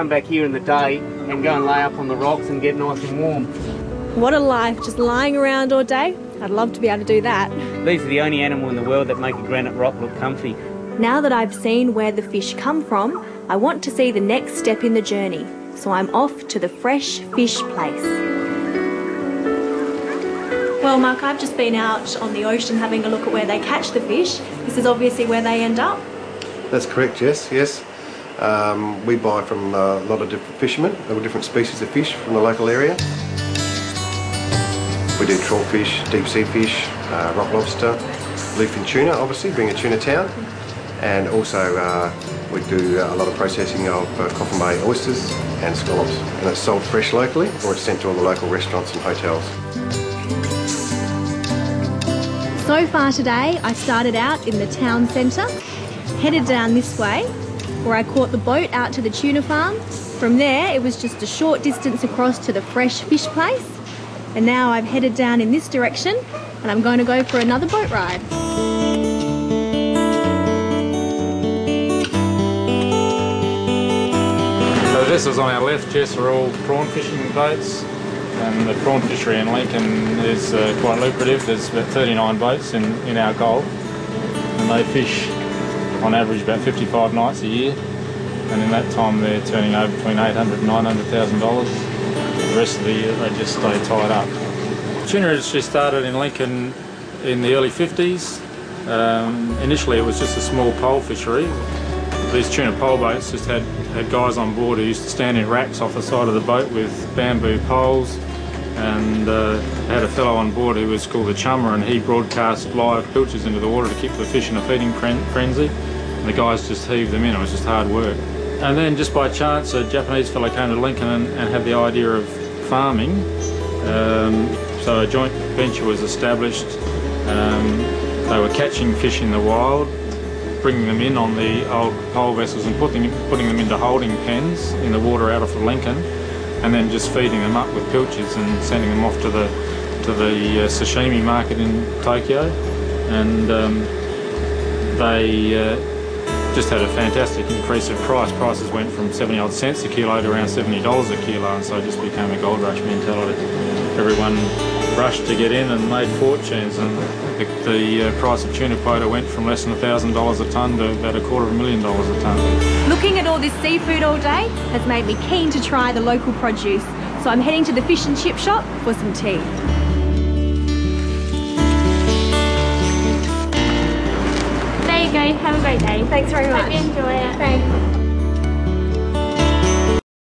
come back here in the day and go and lay up on the rocks and get nice and warm. What a life, just lying around all day. I'd love to be able to do that. These are the only animal in the world that make a granite rock look comfy. Now that I've seen where the fish come from, I want to see the next step in the journey. So I'm off to the fresh fish place. Well, Mark, I've just been out on the ocean having a look at where they catch the fish. This is obviously where they end up. That's correct, yes. We buy from a lot of different fishermen, different species of fish from the local area. We do trawlfish, deep sea fish, rock lobster, bluefin tuna, obviously, being a tuna town. And also we do a lot of processing of Coffin Bay oysters and scallops. And it's sold fresh locally or it's sent to all the local restaurants and hotels. So far today, I started out in the town centre, headed down this way, where I caught the boat out to the tuna farm. From there, it was just a short distance across to the fresh fish place. And now I've headed down in this direction, and I'm going to go for another boat ride. So vessels on our left, Jess, are all prawn fishing boats. And the prawn fishery in Lincoln is quite lucrative. There's about 39 boats in our gulf, and they fish on average about 55 nights a year. And in that time they're turning over between $800,000 and $900,000. The rest of the year they just stay tied up. Tuna industry started in Lincoln in the early 50s. Initially it was just a small pole fishery. These tuna pole boats just had guys on board who used to stand in racks off the side of the boat with bamboo poles, and had a fellow on board who was called the chummer, and he broadcast live pilchards into the water to keep the fish in a feeding frenzy, and the guys just heaved them in. It was just hard work. And then just by chance a Japanese fellow came to Lincoln and had the idea of farming, so a joint venture was established. They were catching fish in the wild, bringing them in on the old pole vessels and putting them into holding pens in the water out of Lincoln, and then just feeding them up with pilchards and sending them off to the sashimi market in Tokyo. And they just had a fantastic increase of price. Prices went from 70 odd cents a kilo to around $70 a kilo, and so it just became a gold rush mentality. Everyone rushed to get in and made fortunes, and the price of tuna quota went from less than $1,000 a tonne to about $250,000 a tonne. Looking at all this seafood all day has made me keen to try the local produce, so I'm heading to the fish and chip shop for some tea. There you go, have a great day. Thanks very much. Hope you enjoy it. Thanks.